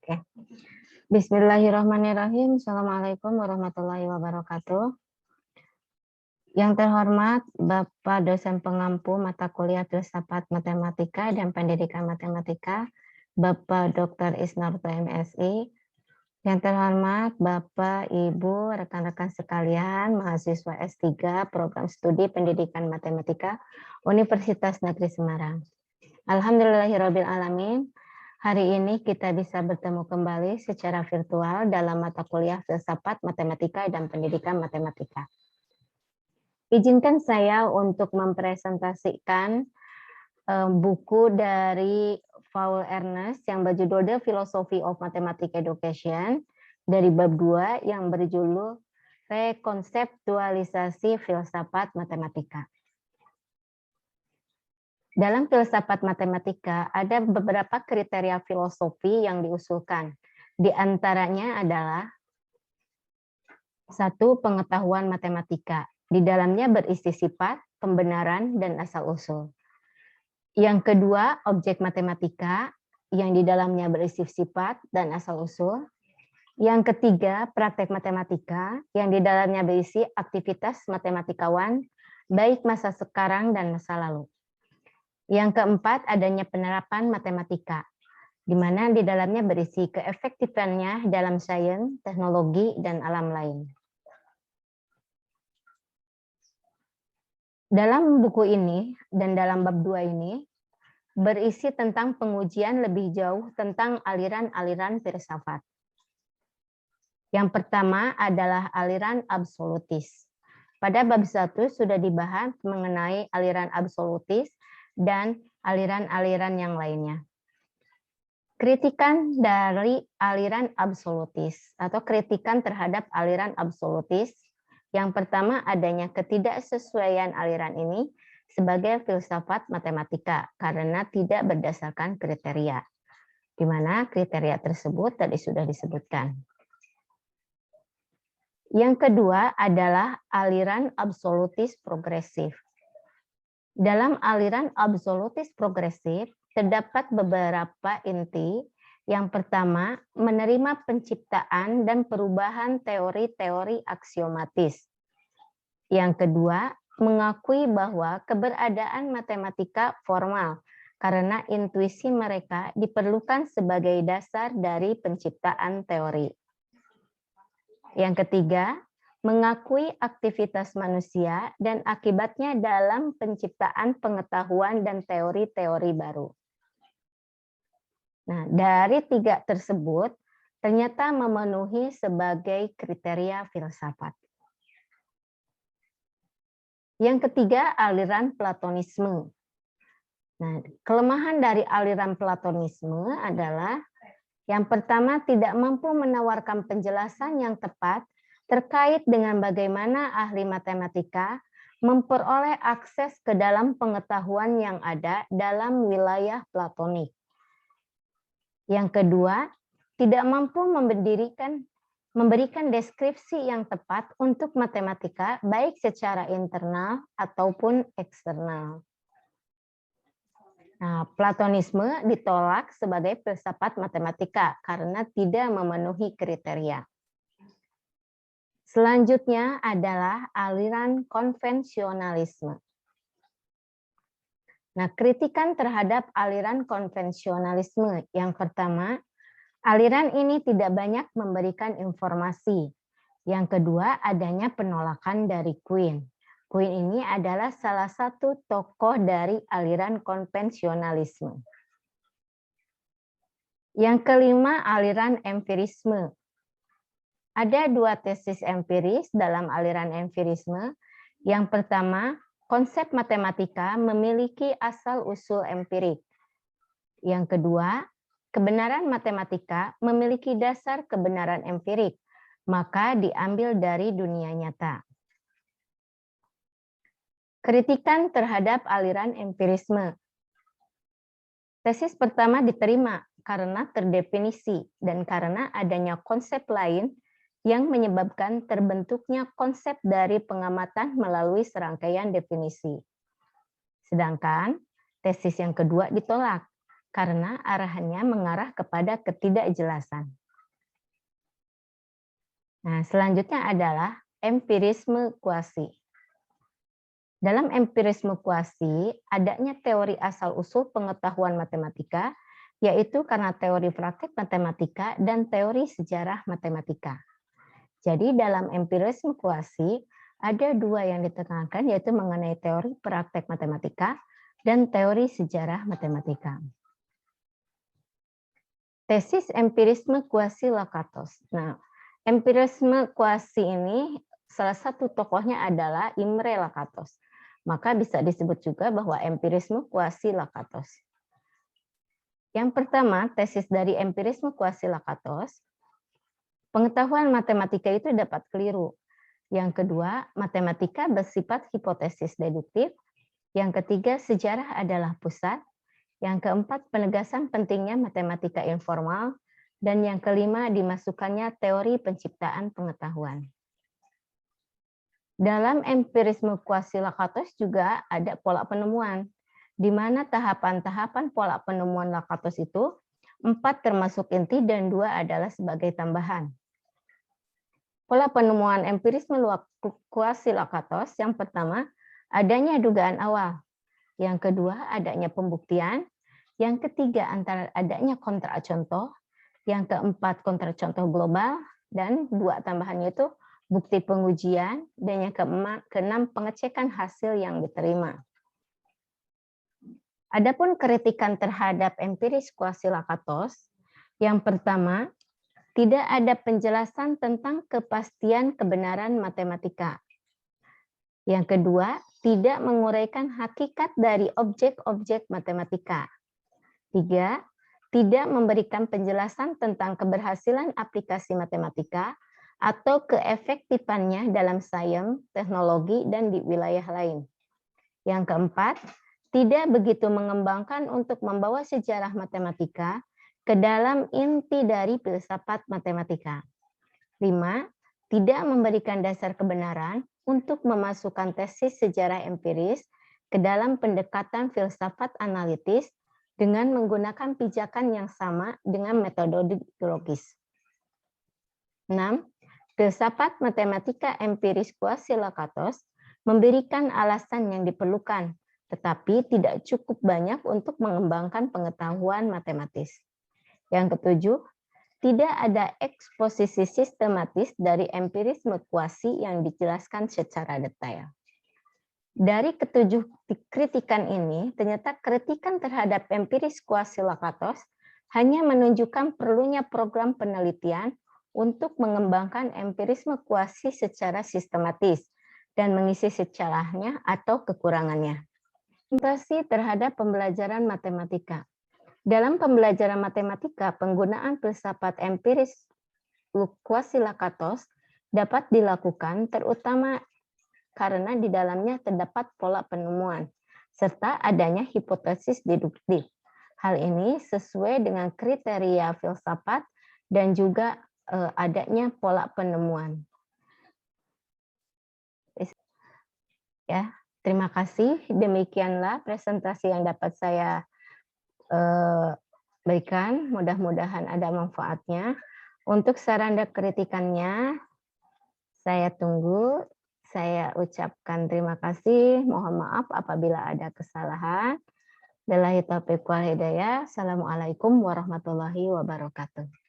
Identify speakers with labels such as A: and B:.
A: Oke. Bismillahirrahmanirrahim. Assalamualaikum warahmatullahi wabarakatuh. Yang terhormat Bapak dosen pengampu mata kuliah filsafat matematika dan pendidikan matematika, Bapak Dr. Isnarto MSI. Yang terhormat Bapak, Ibu, rekan-rekan sekalian, mahasiswa S3 Program Studi Pendidikan Matematika Universitas Negeri Semarang. Alhamdulillahirabbil alamin. Hari ini kita bisa bertemu kembali secara virtual dalam mata kuliah filsafat matematika dan pendidikan matematika. Izinkan saya untuk mempresentasikan buku dari Paul Ernest yang berjudul The Philosophy of Mathematical Education dari bab 2 yang berjudul Rekonseptualisasi Filsafat Matematika. Dalam filsafat matematika ada beberapa kriteria filosofi yang diusulkan. Di antaranya adalah 1. Pengetahuan matematika. Di dalamnya berisi sifat, pembenaran, dan asal-usul. Yang kedua, objek matematika yang di dalamnya berisi sifat dan asal-usul. Yang ketiga, praktek matematika yang di dalamnya berisi aktivitas matematikawan baik masa sekarang dan masa lalu. Yang keempat, adanya penerapan matematika, di mana di dalamnya berisi keefektifannya dalam sains, teknologi, dan alam lain. Dalam buku ini dan dalam bab 2 ini, berisi tentang pengujian lebih jauh tentang aliran-aliran filsafat. Yang pertama adalah aliran absolutis. Pada bab 1 sudah dibahas mengenai aliran absolutis dan aliran-aliran yang lainnya. Kritikan dari aliran absolutis atau kritikan terhadap aliran absolutis. Yang pertama adanya ketidaksesuaian aliran ini sebagai filsafat matematika karena tidak berdasarkan kriteria. Di mana kriteria tersebut tadi sudah disebutkan. Yang kedua adalah aliran absolutis progresif. Dalam aliran absolutis progresif, terdapat beberapa inti. Yang pertama, menerima penciptaan dan perubahan teori-teori aksiomatis. Yang kedua, mengakui bahwa keberadaan matematika formal, karena intuisi mereka diperlukan sebagai dasar dari penciptaan teori. Yang ketiga, mengakui aktivitas manusia dan akibatnya dalam penciptaan pengetahuan dan teori-teori baru. Nah, dari 3 tersebut ternyata memenuhi sebagai kriteria filsafat. Yang ketiga, aliran Platonisme. Nah, kelemahan dari aliran Platonisme adalah yang pertama tidak mampu menawarkan penjelasan yang tepat terkait dengan bagaimana ahli matematika memperoleh akses ke dalam pengetahuan yang ada dalam wilayah platonik. Yang kedua, tidak mampu memberikan deskripsi yang tepat untuk matematika baik secara internal ataupun eksternal. Nah, Platonisme ditolak sebagai filsafat matematika karena tidak memenuhi kriteria. Selanjutnya adalah aliran konvensionalisme. Nah, kritikan terhadap aliran konvensionalisme. Yang pertama, aliran ini tidak banyak memberikan informasi. Yang kedua, adanya penolakan dari Quine. Quine ini adalah salah satu tokoh dari aliran konvensionalisme. Yang kelima, aliran empirisme. Ada 2 tesis empiris dalam aliran empirisme. Yang pertama, konsep matematika memiliki asal-usul empirik. Yang kedua, kebenaran matematika memiliki dasar kebenaran empirik, maka diambil dari dunia nyata. Kritikan terhadap aliran empirisme. Tesis pertama diterima karena terdefinisi dan karena adanya konsep lain yang menyebabkan terbentuknya konsep dari pengamatan melalui serangkaian definisi. Sedangkan tesis yang kedua ditolak karena arahannya mengarah kepada ketidakjelasan. Nah, selanjutnya adalah empirisme kuasi. Dalam empirisme kuasi, adanya teori asal-usul pengetahuan matematika, yaitu karena teori praktek matematika dan teori sejarah matematika. Jadi dalam empirisme kuasi, ada dua yang ditekankan, yaitu mengenai teori praktek matematika dan teori sejarah matematika. Tesis empirisme kuasi Lakatos. Nah, empirisme kuasi ini salah satu tokohnya adalah Imre Lakatos. Maka bisa disebut juga bahwa empirisme kuasi Lakatos. Yang pertama, tesis dari empirisme kuasi Lakatos, pengetahuan matematika itu dapat keliru. Yang kedua, matematika bersifat hipotesis deduktif. Yang ketiga, sejarah adalah pusat. Yang keempat, penegasan pentingnya matematika informal. Dan yang kelima, dimasukkannya teori penciptaan pengetahuan. Dalam empirisme kuasi Lakatos juga ada pola penemuan, di mana tahapan-tahapan pola penemuan Lakatos itu 4 termasuk inti dan 2 adalah sebagai tambahan. Pola penemuan empirisme kuasi Lakatos yang pertama, adanya dugaan awal. Yang kedua, adanya pembuktian. Yang ketiga, antara adanya kontrak contoh. Yang keempat, kontrak contoh global. Dan 2 tambahannya itu bukti pengujian, dan yang keenam pengecekan hasil yang diterima. Adapun kritikan terhadap empiris kuasi Lakatos, yang pertama, tidak ada penjelasan tentang kepastian kebenaran matematika. Yang kedua, tidak menguraikan hakikat dari objek-objek matematika. 3, tidak memberikan penjelasan tentang keberhasilan aplikasi matematika atau keefektifannya dalam sains, teknologi, dan di wilayah lain. Yang keempat, tidak begitu mengembangkan untuk membawa sejarah matematika ke dalam inti dari filsafat matematika. 5, tidak memberikan dasar kebenaran untuk memasukkan tesis sejarah empiris ke dalam pendekatan filsafat analitis dengan menggunakan pijakan yang sama dengan metodologis. 6, filsafat matematika empiris kuasi Lakatos memberikan alasan yang diperlukan, tetapi tidak cukup banyak untuk mengembangkan pengetahuan matematis. Yang ketujuh, tidak ada eksposisi sistematis dari empirisme kuasi yang dijelaskan secara detail. Dari ketujuh kritikan ini, ternyata kritikan terhadap empiris kuasi Lakatos hanya menunjukkan perlunya program penelitian untuk mengembangkan empirisme kuasi secara sistematis dan mengisi sejarahnya atau kekurangannya. Orientasi terhadap pembelajaran matematika. Dalam pembelajaran matematika, penggunaan filsafat empiris kuasi Lakatos dapat dilakukan terutama karena di dalamnya terdapat pola penemuan serta adanya hipotesis deduktif. Hal ini sesuai dengan kriteria filsafat dan juga adanya pola penemuan. Ya, terima kasih. Demikianlah presentasi yang dapat saya berikan. Mudah-mudahan ada manfaatnya. Untuk saran dan kritikannya, saya tunggu. Saya ucapkan terima kasih. Mohon maaf apabila ada kesalahan. Billahi taufiq wal hidayah. Assalamualaikum warahmatullahi wabarakatuh.